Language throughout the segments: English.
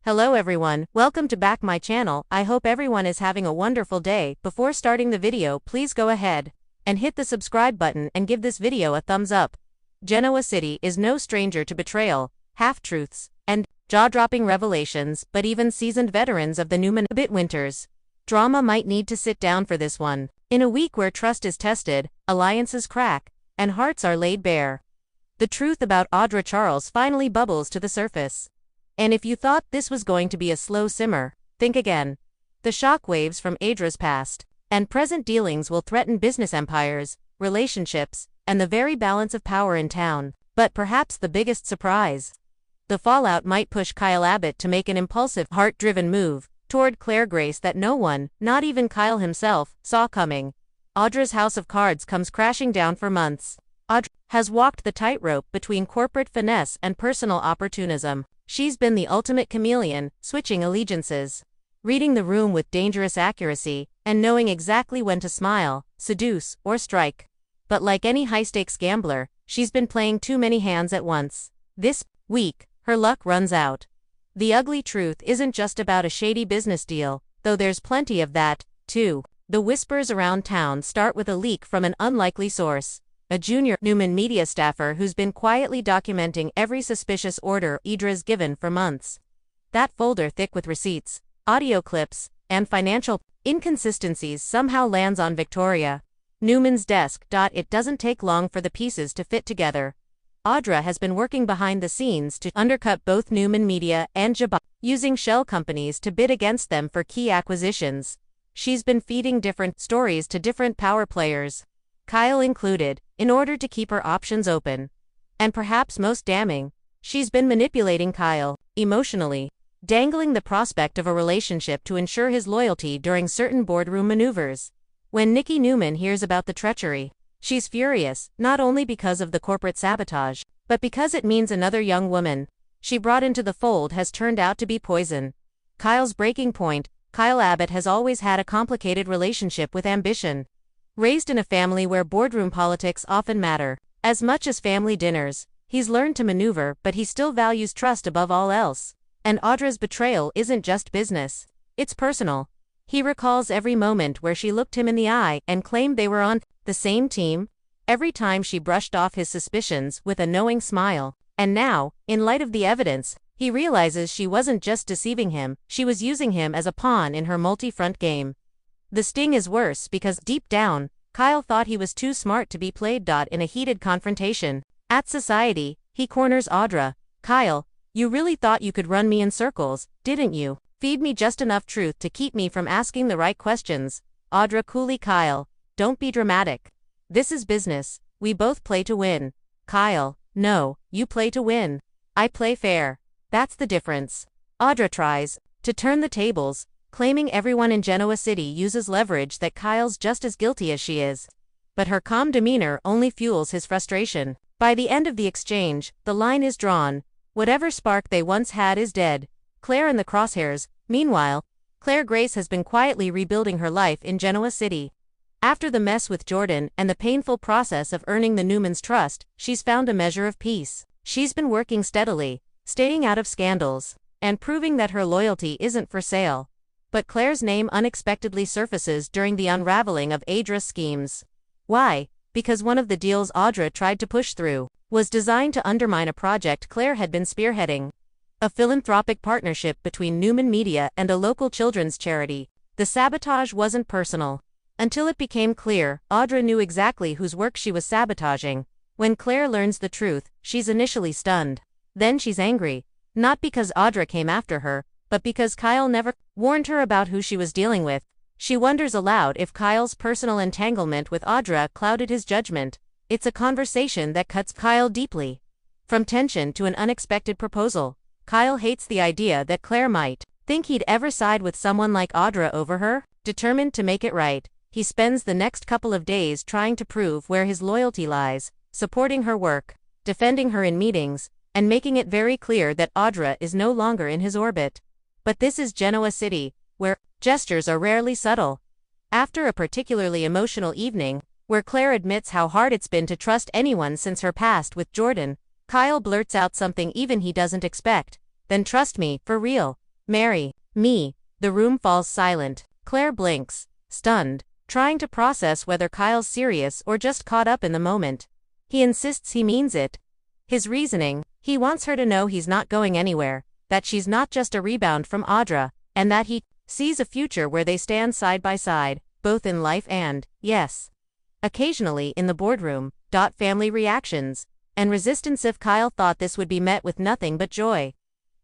Hello everyone, welcome to back my channel. I hope everyone is having a wonderful day. Before starting the video, please go ahead and hit the subscribe button and give this video a thumbs up. Genoa City is no stranger to betrayal, half-truths, and jaw-dropping revelations, but even seasoned veterans of the Newman Winters drama might need to sit down for this one. In a week where trust is tested, alliances crack, and hearts are laid bare, the truth about Audra Charles finally bubbles to the surface. And if you thought this was going to be a slow simmer, think again. The shockwaves from Audra's past and present dealings will threaten business empires, relationships, and the very balance of power in town. But perhaps the biggest surprise: the fallout might push Kyle Abbott to make an impulsive, heart-driven move toward Claire Grace that no one, not even Kyle himself, saw coming. Audra's house of cards comes crashing down for months. Audra has walked the tightrope between corporate finesse and personal opportunism. She's been the ultimate chameleon, switching allegiances, reading the room with dangerous accuracy, and knowing exactly when to smile, seduce, or strike. But like any high-stakes gambler, she's been playing too many hands at once. This week, her luck runs out. The ugly truth isn't just about a shady business deal, though there's plenty of that, too. The whispers around town start with a leak from an unlikely source: a junior Newman media staffer who's been quietly documenting every suspicious order Audra's given for months. That folder, thick with receipts, audio clips, and financial inconsistencies, somehow lands on Victoria Newman's desk. It doesn't take long for the pieces to fit together. Audra has been working behind the scenes to undercut both Newman Media and Jabba, using shell companies to bid against them for key acquisitions. She's been feeding different stories to different power players, Kyle included, in order to keep her options open. And perhaps most damning, she's been manipulating Kyle emotionally, dangling the prospect of a relationship to ensure his loyalty during certain boardroom maneuvers. When Nikki Newman hears about the treachery, she's furious, not only because of the corporate sabotage, but because it means another young woman she brought into the fold has turned out to be poison. Kyle's breaking point: Kyle Abbott has always had a complicated relationship with ambition. Raised in a family where boardroom politics often matter as much as family dinners, he's learned to maneuver, but he still values trust above all else. And Audra's betrayal isn't just business, it's personal. He recalls every moment where she looked him in the eye and claimed they were on the same team, every time she brushed off his suspicions with a knowing smile. And now, in light of the evidence, he realizes she wasn't just deceiving him, she was using him as a pawn in her multi-front game. The sting is worse because, deep down, Kyle thought he was too smart to be played. In a heated confrontation at Society, he corners Audra. "Kyle, you really thought you could run me in circles, didn't you? Feed me just enough truth to keep me from asking the right questions." Audra coolly: "Kyle, don't be dramatic. This is business. We both play to win." Kyle: "No, you play to win. I play fair. That's the difference." Audra tries to turn the tables, claiming everyone in Genoa City uses leverage, that Kyle's just as guilty as she is. But her calm demeanor only fuels his frustration. By the end of the exchange, the line is drawn. Whatever spark they once had is dead. Claire in the crosshairs. Meanwhile, Claire Grace has been quietly rebuilding her life in Genoa City. After the mess with Jordan and the painful process of earning the Newmans' trust, she's found a measure of peace. She's been working steadily, staying out of scandals, and proving that her loyalty isn't for sale. But Claire's name unexpectedly surfaces during the unraveling of Audra's schemes. Why? Because one of the deals Audra tried to push through was designed to undermine a project Claire had been spearheading: a philanthropic partnership between Newman Media and a local children's charity. The sabotage wasn't personal until it became clear Audra knew exactly whose work she was sabotaging. When Claire learns the truth, she's initially stunned. Then she's angry, not because Audra came after her, but because Kyle never warned her about who she was dealing with. She wonders aloud if Kyle's personal entanglement with Audra clouded his judgment. It's a conversation that cuts Kyle deeply. From tension to an unexpected proposal, Kyle hates the idea that Claire might think he'd ever side with someone like Audra over her. Determined to make it right, he spends the next couple of days trying to prove where his loyalty lies, supporting her work, defending her in meetings, and making it very clear that Audra is no longer in his orbit. But this is Genoa City, where gestures are rarely subtle. After a particularly emotional evening, where Claire admits how hard it's been to trust anyone since her past with Jordan, Kyle blurts out something even he doesn't expect: "Then trust me, for real." Marry me. The room falls silent. Claire blinks, stunned, trying to process whether Kyle's serious or just caught up in the moment. He insists he means it. His reasoning: he wants her to know he's not going anywhere, that she's not just a rebound from Audra, and that he sees a future where they stand side by side, both in life and, yes, occasionally in the boardroom. Family reactions and resistance. If Kyle thought this would be met with nothing but joy,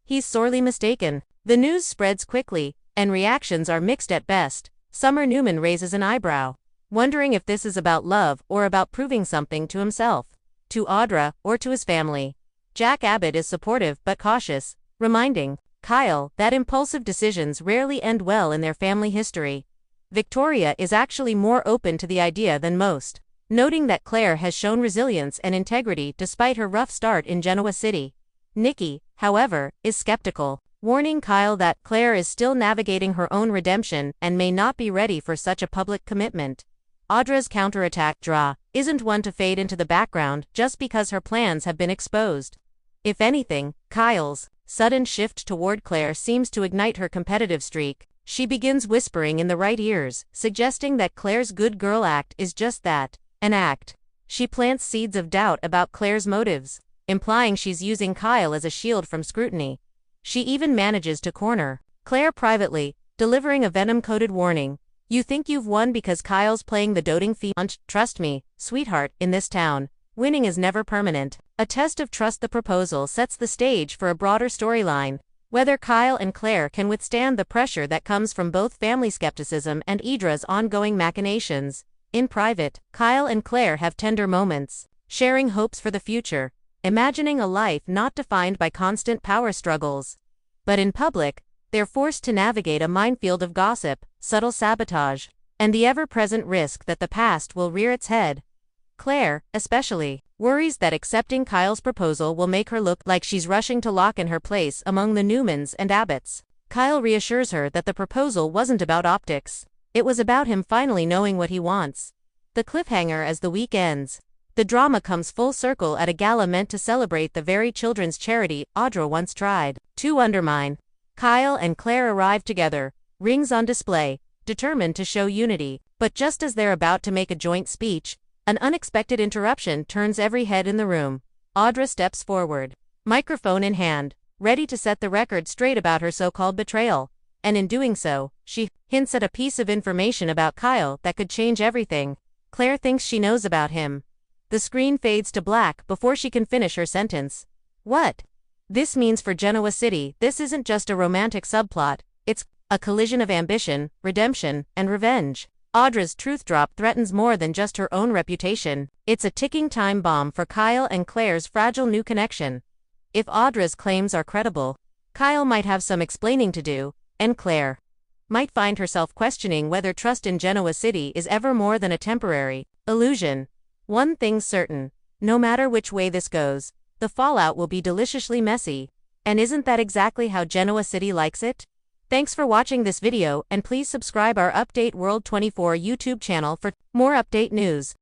he's sorely mistaken. The news spreads quickly, and reactions are mixed at best. Summer Newman raises an eyebrow, wondering if this is about love or about proving something to himself, to Audra, or to his family. Jack Abbott is supportive but cautious, reminding Kyle that impulsive decisions rarely end well in their family history. Victoria is actually more open to the idea than most, noting that Claire has shown resilience and integrity despite her rough start in Genoa City. Nikki, however, is skeptical, warning Kyle that Claire is still navigating her own redemption and may not be ready for such a public commitment. Audra's counterattack isn't one to fade into the background just because her plans have been exposed. If anything, Kyle's sudden shift toward Claire seems to ignite her competitive streak. She begins whispering in the right ears, suggesting that Claire's good girl act is just that, an act. She plants seeds of doubt about Claire's motives, implying she's using Kyle as a shield from scrutiny. She even manages to corner Claire privately, delivering a venom-coated warning: "You think you've won because Kyle's playing the doting fiance? Trust me, sweetheart, in this town, winning is never permanent." A test of trust. The proposal sets the stage for a broader storyline, whether Kyle and Claire can withstand the pressure that comes from both family skepticism and Audra's ongoing machinations. In private, Kyle and Claire have tender moments, sharing hopes for the future, imagining a life not defined by constant power struggles. But in public, they're forced to navigate a minefield of gossip, subtle sabotage, and the ever-present risk that the past will rear its head. Claire, especially, worries that accepting Kyle's proposal will make her look like she's rushing to lock in her place among the Newmans and Abbotts. Kyle reassures her that the proposal wasn't about optics. It was about him finally knowing what he wants. The cliffhanger as the week ends. The drama comes full circle at a gala meant to celebrate the very children's charity Audra once tried to undermine. Kyle and Claire arrive together, rings on display, determined to show unity. But just as they're about to make a joint speech, an unexpected interruption turns every head in the room. Audra steps forward, microphone in hand, ready to set the record straight about her so-called betrayal. And in doing so, she hints at a piece of information about Kyle that could change everything. Claire thinks she knows about him. The screen fades to black before she can finish her sentence. What this means for Genoa City: this isn't just a romantic subplot, it's a collision of ambition, redemption, and revenge. Audra's truth drop threatens more than just her own reputation. It's a ticking time bomb for Kyle and Claire's fragile new connection. If Audra's claims are credible, Kyle might have some explaining to do, and Claire might find herself questioning whether trust in Genoa City is ever more than a temporary illusion. One thing's certain: no matter which way this goes, the fallout will be deliciously messy. And isn't that exactly how Genoa City likes it? Thanks for watching this video, and please subscribe our Update World 24 YouTube channel for more update news.